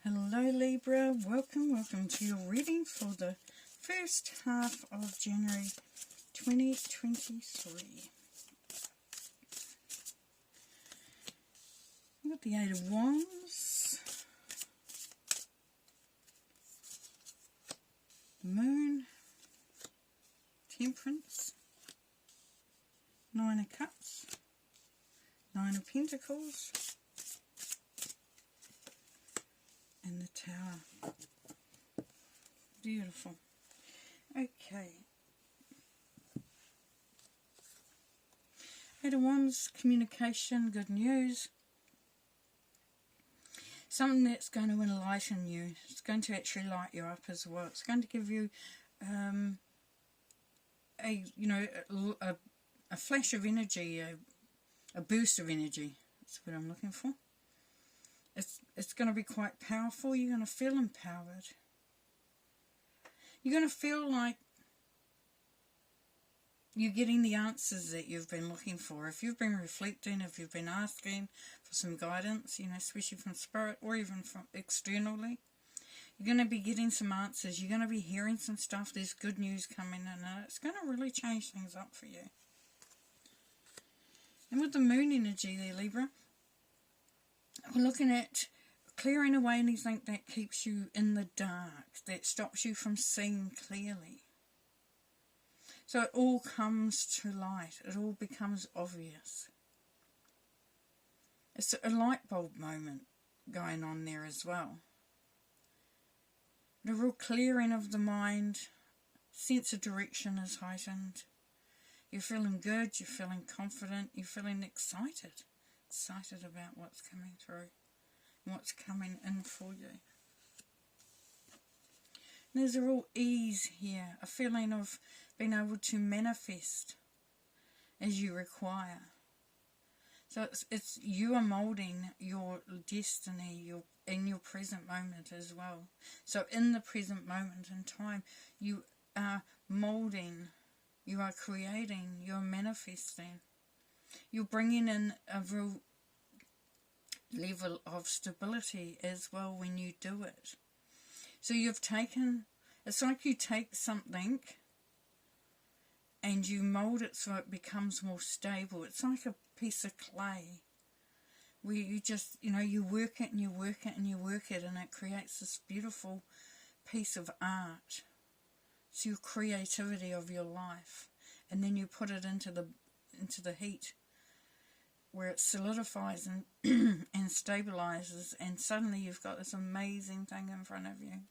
Hello Libra, welcome to your reading for the first half of January 2023. We've got the Eight of Wands, the Moon, Temperance, Nine of Cups, Nine of Pentacles, and the Tower. Beautiful. Okay. Eight of Wands, communication, good news. Something that's going to enlighten you. It's going to actually light you up as well. It's going to give you a flash of energy, a boost of energy. That's what I'm looking for. It's going to be quite powerful. You're going to feel empowered. You're going to feel like you're getting the answers that you've been looking for. If you've been reflecting, if you've been asking for some guidance, especially from spirit or even from externally, you're going to be getting some answers. You're going to be hearing some stuff. There's good news coming in, and it's going to really change things up for you. And with the moon energy there, Libra, we're looking at clearing away anything that keeps you in the dark, that stops you from seeing clearly. So it all comes to light. It all becomes obvious. It's a light bulb moment going on there as well. The real clearing of the mind, sense of direction is heightened. You're feeling good, you're feeling confident, you're feeling excited about what's coming through, what's coming in for you. And there's a real ease here, a feeling of being able to manifest as you require. So it's you are moulding your destiny in your present moment as well. So in the present moment in time, you are moulding, you are creating, you're manifesting. You're bringing in a real level of stability as well when you do it. So it's like you take something and you mould it so it becomes more stable. It's like a piece of clay where you just, you work it and you work it and you work it, and it creates this beautiful piece of art. It's your creativity of your life. And then you put it into the heat where it solidifies and and stabilizes, and suddenly you've got this amazing thing in front of you.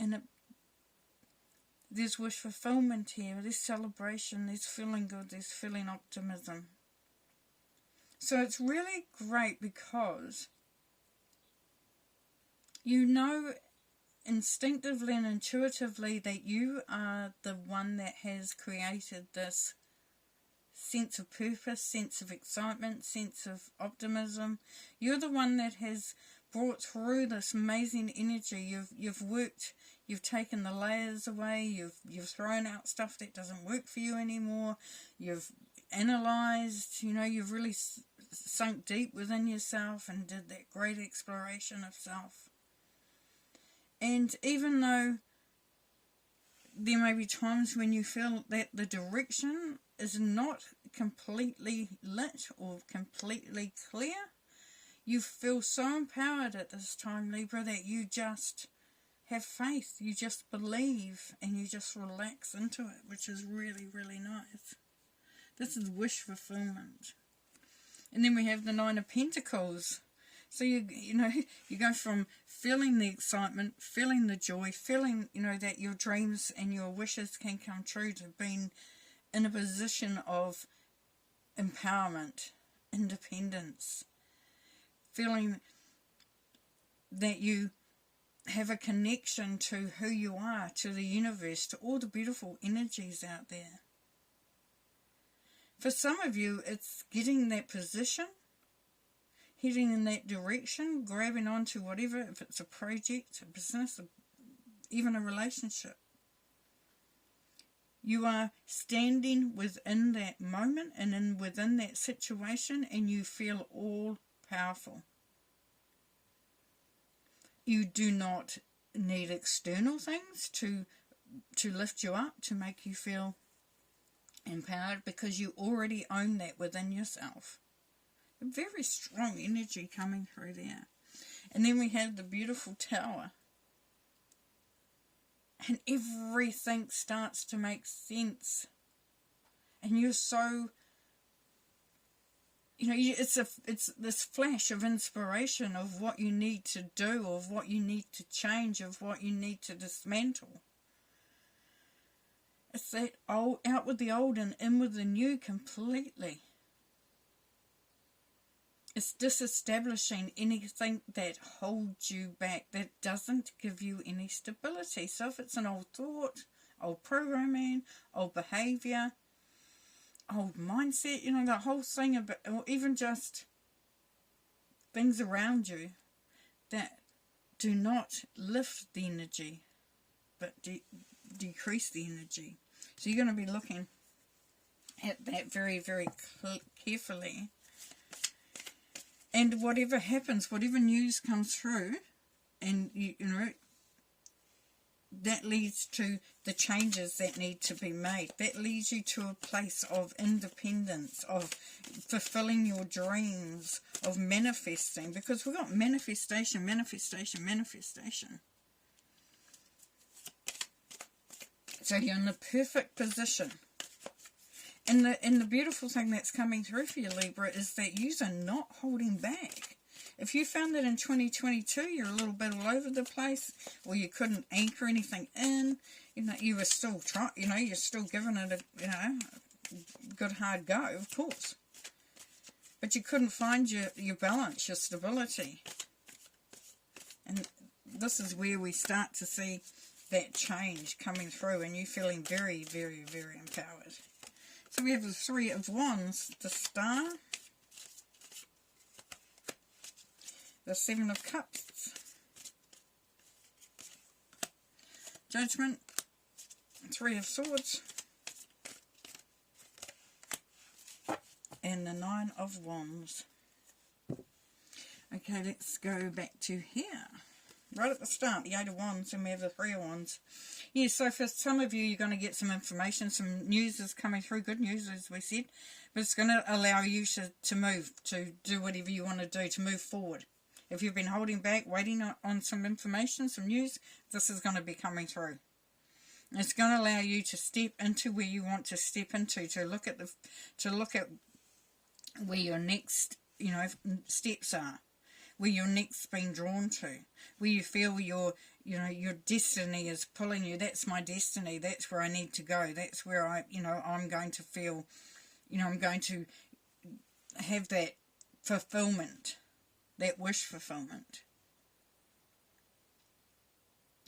And there's wish fulfillment here, there's celebration, there's feeling good, there's feeling optimism. So it's really great because you know instinctively and intuitively that you are the one that has created this sense of purpose, sense of excitement, sense of optimism. You're the one that has brought through this amazing energy. You've worked, you've taken the layers away, you've thrown out stuff that doesn't work for you anymore, you've analysed, you've really sunk deep within yourself and did that great exploration of self. And even though there may be times when you feel that the direction is not completely lit or completely clear, you feel so empowered at this time, Libra, that you just have faith, you just believe, and you just relax into it, which is really, really nice. This is wish fulfillment. And then we have the Nine of Pentacles. So you go from feeling the excitement, feeling the joy, feeling, that your dreams and your wishes can come true, to being in a position of empowerment, independence, feeling that you have a connection to who you are, to the universe, to all the beautiful energies out there. For some of you, it's getting that position, heading in that direction, grabbing onto whatever, if it's a project, a business, even a relationship. You are standing within that moment and within that situation, and you feel all powerful. You do not need external things to lift you up, to make you feel empowered, because you already own that within yourself. A very strong energy coming through there. And then we have the beautiful Tower. And everything starts to make sense. And you're so, it's this flash of inspiration of what you need to do, of what you need to change, of what you need to dismantle. It's that out with the old and in with the new completely. It's disestablishing anything that holds you back, that doesn't give you any stability. So if it's an old thought, old programming, old behaviour, old mindset, the whole thing about, or even just things around you that do not lift the energy, but decrease the energy. So you're going to be looking at that very, very carefully. And whatever happens, whatever news comes through, and that leads to the changes that need to be made. That leads you to a place of independence, of fulfilling your dreams, of manifesting. Because we've got manifestation, manifestation, manifestation. So you're in the perfect position. And the beautiful thing that's coming through for you, Libra, is that you are not holding back. If you found that in 2022 you're a little bit all over the place, or you couldn't anchor anything in, you were still trying, you're still giving it a good hard go, of course. But you couldn't find your balance, your stability. And this is where we start to see that change coming through, and you feeling very, very, very empowered. So we have the Three of Wands, the Star, the Seven of Cups, Judgment, Three of Swords, and the Nine of Wands. Okay, let's go back to here. Right at the start, the Eight of Wands, and we have the Three of Wands. Yeah, so for some of you, you're going to get some information, some news is coming through, good news, as we said, but it's going to allow you to move, to do whatever you want to do, to move forward. If you've been holding back, waiting on some information, some news, this is going to be coming through. It's going to allow you to step into where you want to step into, to look at where your next, steps are, where your next being drawn to, where you feel your destiny is pulling you. That's my destiny. That's where I need to go. That's where I'm going to feel, I'm going to have that fulfillment, that wish fulfillment.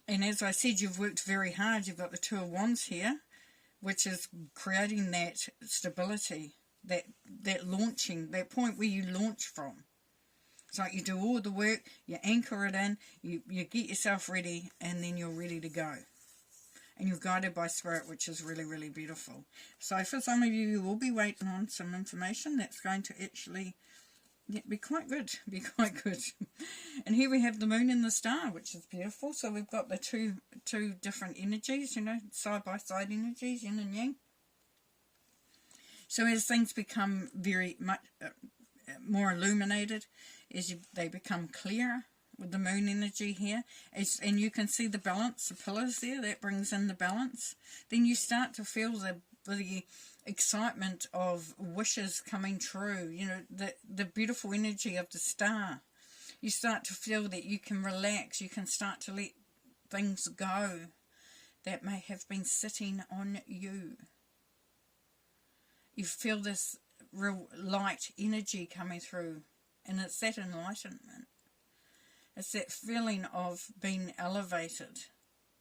And as I said, you've worked very hard. You've got the Two of Wands here, which is creating that stability, that launching, that point where you launch from. It's like you do all the work, you anchor it in, you get yourself ready, and then you're ready to go. And you're guided by Spirit, which is really, really beautiful. So for some of you, you will be waiting on some information that's going to actually be quite good. Be quite good. And here we have the Moon and the Star, which is beautiful. So we've got the two different energies, side-by-side energies, yin and yang. So as things become very much more illuminated, they become clearer with the Moon energy here, and you can see the balance, the pillars there, that brings in the balance. Then you start to feel the excitement of wishes coming true, the beautiful energy of the Star. You start to feel that you can relax, you can start to let things go that may have been sitting on you. You feel this real light energy coming through, and it's that enlightenment. It's that feeling of being elevated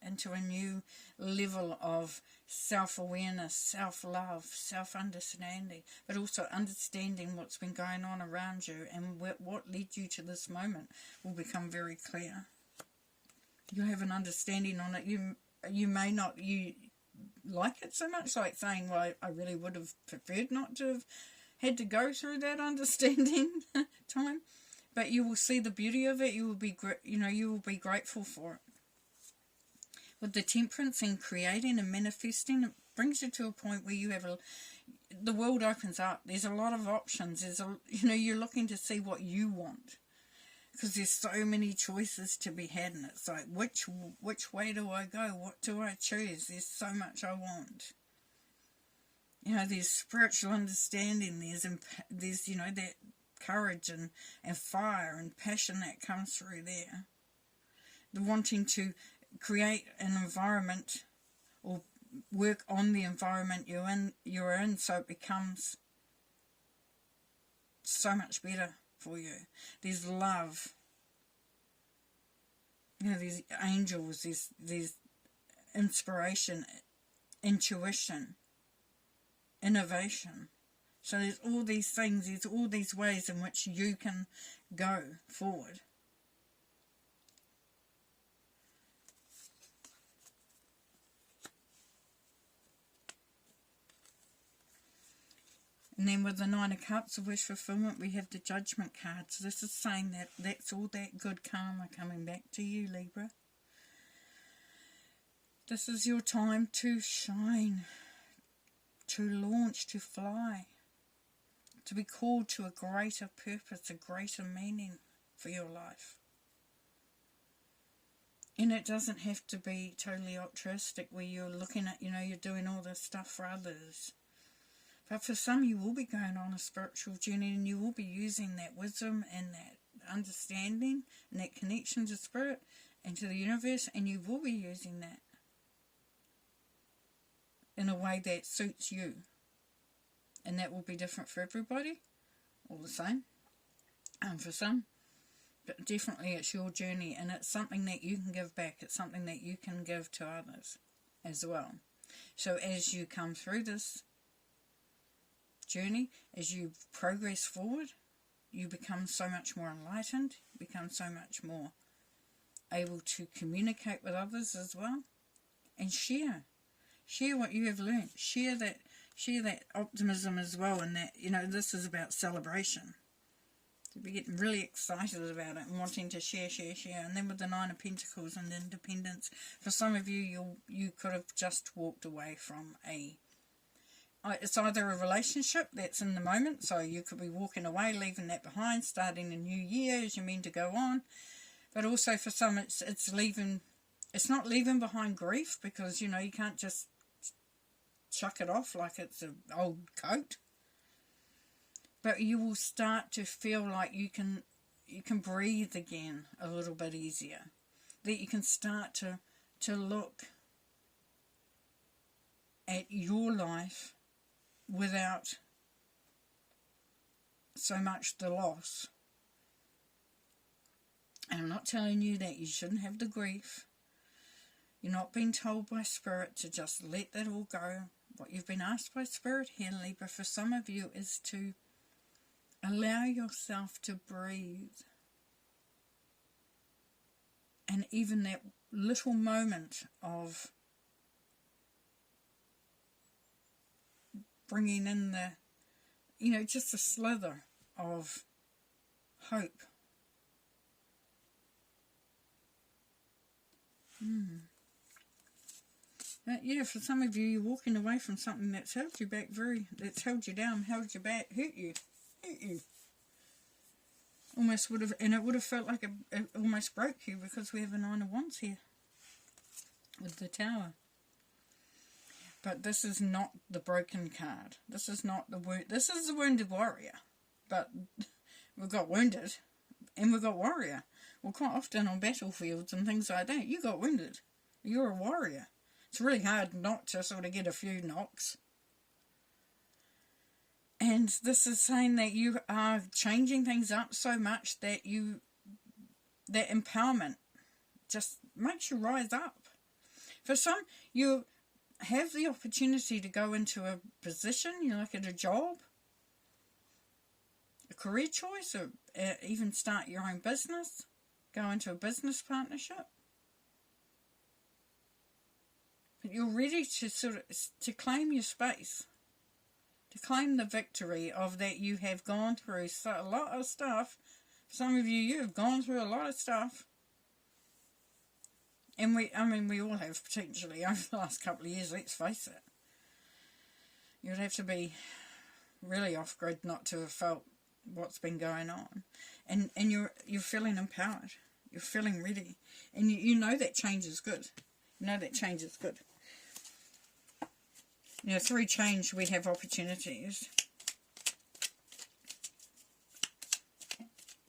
into a new level of self-awareness, self-love, self-understanding, but also understanding what's been going on around you, and what led you to this moment will become very clear. You have an understanding on it. You may not, like it so much, like saying, well, I really would have preferred not to have had to go through that understanding time. But you will see the beauty of it. You will be, you will be grateful for it. With the temperance and creating and manifesting, it brings you to a point where you have the world opens up. There's a lot of options. You're looking to see what you want, because there's so many choices to be had, and it's like, which way do I go? What do I choose? There's so much I want. There's spiritual understanding. There's that courage and fire and passion that comes through there. The wanting to create an environment or work on the environment you're in, so it becomes so much better for you. There's love. There's angels. There's inspiration, intuition, innovation. So there's all these things. There's all these ways in which you can go forward. And then with the Nine of Cups of wish fulfillment, we have the Judgment card. So this is saying that that's all that good karma coming back to you, Libra. This is your time to shine, to launch, to fly, to be called to a greater purpose, a greater meaning for your life. And it doesn't have to be totally altruistic where you're looking at, you're doing all this stuff for others. But for some, you will be going on a spiritual journey, and you will be using that wisdom and that understanding and that connection to spirit and to the universe, and you will be using that in a way that suits you. And that will be different for everybody, all the same. For some, but definitely it's your journey, and it's something that you can give back. It's something that you can give to others as well. So as you come through this journey, as you progress forward, you become so much more enlightened, become so much more able to communicate with others as well, and share what you have learned, share that optimism as well, and that this is about celebration. To be getting really excited about it and wanting to share. And then with the Nine of Pentacles and independence, for some of you could have just walked away from it's either a relationship that's in the moment, so you could be walking away, leaving that behind, starting a new year as you mean to go on. But also for some, it's not leaving behind grief, because you can't just chuck it off like it's an old coat. But you will start to feel like you can breathe again a little bit easier. That you can start to look at your life without so much the loss. And I'm not telling you that you shouldn't have the grief. You're not being told by Spirit to just let that all go. What you've been asked by Spirit here, Libra, for some of you, is to allow yourself to breathe. And even that little moment of bringing in just a slither of hope. But for some of you, you're walking away from something that's held you back, that's held you down, held you back, hurt you. Almost would have, and it would have felt like it almost broke you, because we have a Nine of Wands here with the Tower. But this is not the broken card. This is not the wound. This is the wounded warrior. But we've got wounded and we've got warrior. Well, quite often on battlefields and things like that, you got wounded. You're a warrior. It's really hard not to sort of get a few knocks. And this is saying that you are changing things up so much that that empowerment just makes you rise up. For some, you have the opportunity to go into a position, like at a job, a career choice, or even start your own business, go into a business partnership. you're ready to sort of to claim your space, to claim the victory of that you have gone through a lot of stuff. Some of you have gone through a lot of stuff. And we all have potentially over the last couple of years, let's face it. You'd have to be really off-grid not to have felt what's been going on. And you're feeling empowered. You're feeling ready. And you know that change is good. You know that change is good. You know, through change we have opportunities.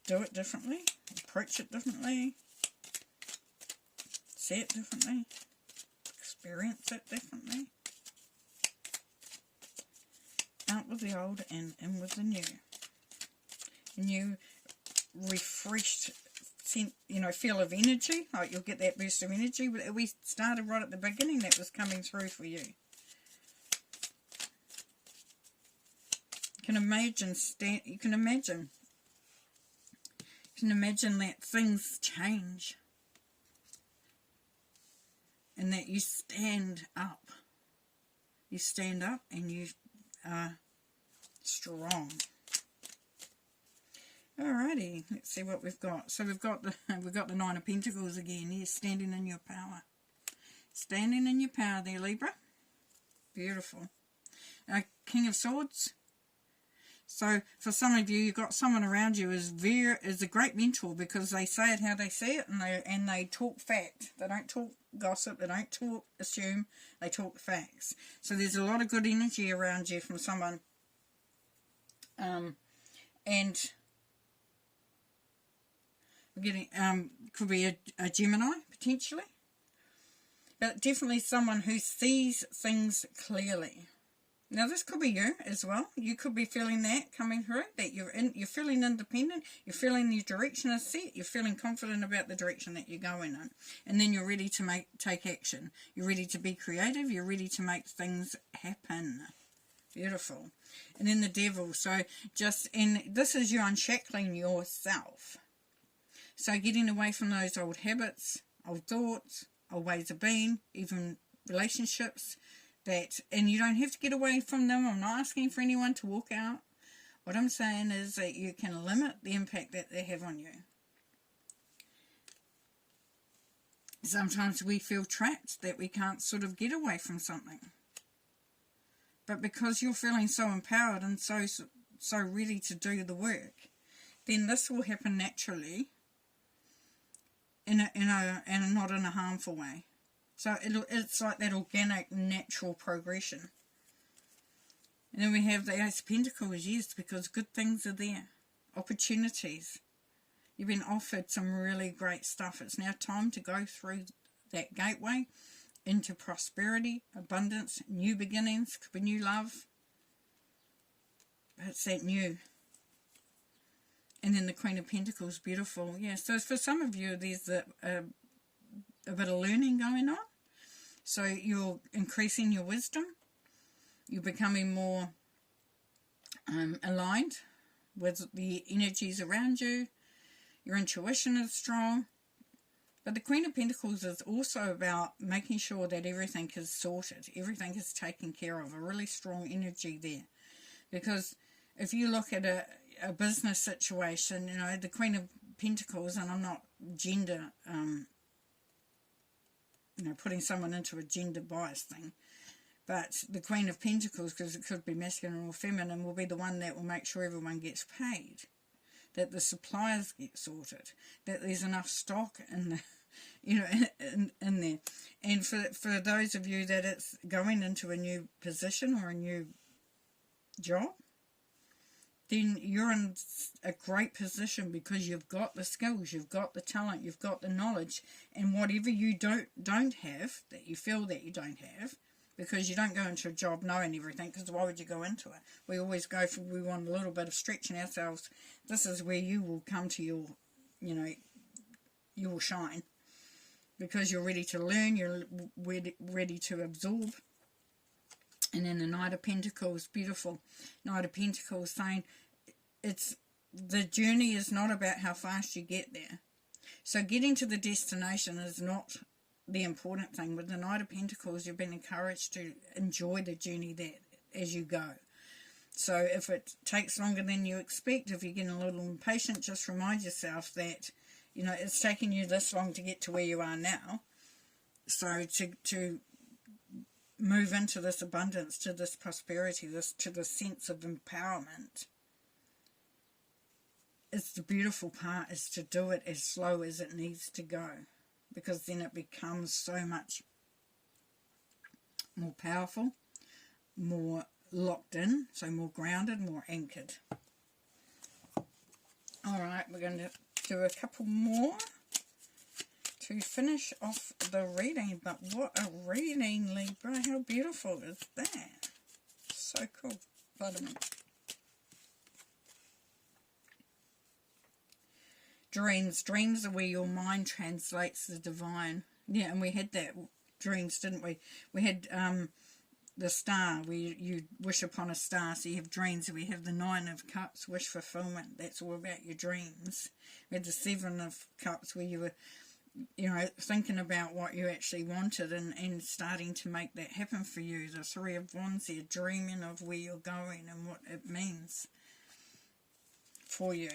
Do it differently. Approach it differently. See it differently. Experience it differently. Out with the old and in with the new. New, refreshed, feel of energy. Like you'll get that burst of energy. But we started right at the beginning. That was coming through for you. You can imagine that things change. And that you stand up. You stand up and you are strong. Alrighty, let's see what we've got. So we've got the Nine of Pentacles again. Here, standing in your power. Standing in your power there, Libra. Beautiful. King of Swords. So for some of you, you've got someone around you is a great mentor, because they say it how they see it, and they talk fact. They don't talk gossip. They don't talk assume. They talk facts. So there's a lot of good energy around you from someone. And we're getting could be a Gemini potentially, but definitely someone who sees things clearly. Now this could be you as well. You could be feeling that coming through, that you're feeling independent, you're feeling your direction is set, you're feeling confident about the direction that you're going in. And then you're ready to take action. You're ready to be creative, you're ready to make things happen. Beautiful. And then the Devil. So and this is you unshackling yourself. So getting away from those old habits, old thoughts, old ways of being, even relationships. And you don't have to get away from them. I'm not asking for anyone to walk out. What I'm saying is that you can limit the impact that they have on you. Sometimes we feel trapped, that we can't sort of get away from something. But because you're feeling so empowered and so ready to do the work, then this will happen naturally and not in a harmful way. So it's like that organic, natural progression. And then we have the Ace of Pentacles, yes, because good things are there. Opportunities. You've been offered some really great stuff. It's now time to go through that gateway into prosperity, abundance, new beginnings, could be new love. But it's that new. And then the Queen of Pentacles, beautiful. Yeah, so for some of you, there's a bit of learning going on. So you're increasing your wisdom. You're becoming more aligned with the energies around you. Your intuition is strong. But the Queen of Pentacles is also about making sure that everything is sorted. Everything is taken care of. A really strong energy there. Because if you look at a business situation, the Queen of Pentacles, and I'm not gender putting someone into a gender bias thing. But the Queen of Pentacles, because it could be masculine or feminine, will be the one that will make sure everyone gets paid. That the suppliers get sorted. That there's enough stock in there. And for those of you that it's going into a new position or a new job, then you're in a great position because you've got the skills, you've got the talent, you've got the knowledge, and whatever you don't have, that you feel that you don't have, because you don't go into a job knowing everything, because why would you go into it? We always go for, we want a little bit of stretching ourselves. This is where you will come to your, you will shine, because you're ready to learn, you're ready to absorb. And then the Knight of Pentacles, beautiful. Knight of Pentacles saying the journey is not about how fast you get there. So getting to the destination is not the important thing. With the Knight of Pentacles, you've been encouraged to enjoy the journey that as you go. So if it takes longer than you expect, if you're getting a little impatient, just remind yourself that, you know, it's taken you this long to get to where you are now. So to move into this abundance, to this prosperity, to this sense of empowerment, it's the beautiful part, is to do it as slow as it needs to go, because then it becomes so much more powerful, more locked in, so more grounded, more anchored. Alright, we're going to do a couple more to finish off the reading. But what a reading, Libra. How beautiful is that? So cool. Vitamin. Dreams. Dreams are where your mind translates the divine. Yeah, and we had that dreams, didn't we? We had the star, where you wish upon a star, so you have dreams. We have the 9 of Cups, wish fulfillment. That's all about your dreams. We had the 7 of Cups, where you were, you know, thinking about what you actually wanted and starting to make that happen for you. The 3 of Wands, you're dreaming of where you're going and what it means for you.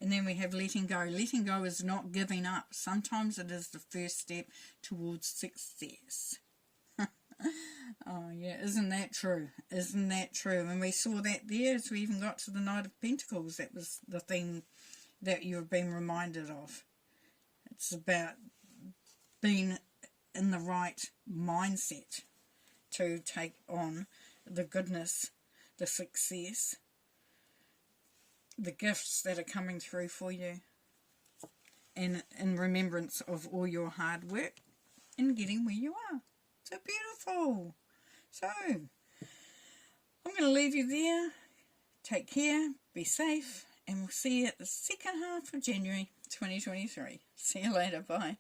And then we have letting go. Letting go is not giving up. Sometimes it is the first step towards success. Oh, yeah, isn't that true? Isn't that true? And we saw that there as we even got to the Knight of Pentacles. That was the thing that you have been reminded of. It's about being in the right mindset to take on the goodness, the success, the gifts that are coming through for you, and in remembrance of all your hard work in getting where you are. So beautiful. So I'm going to leave you there. Take care, be safe, and we'll see you at the second half of January 2023. See you later. Bye.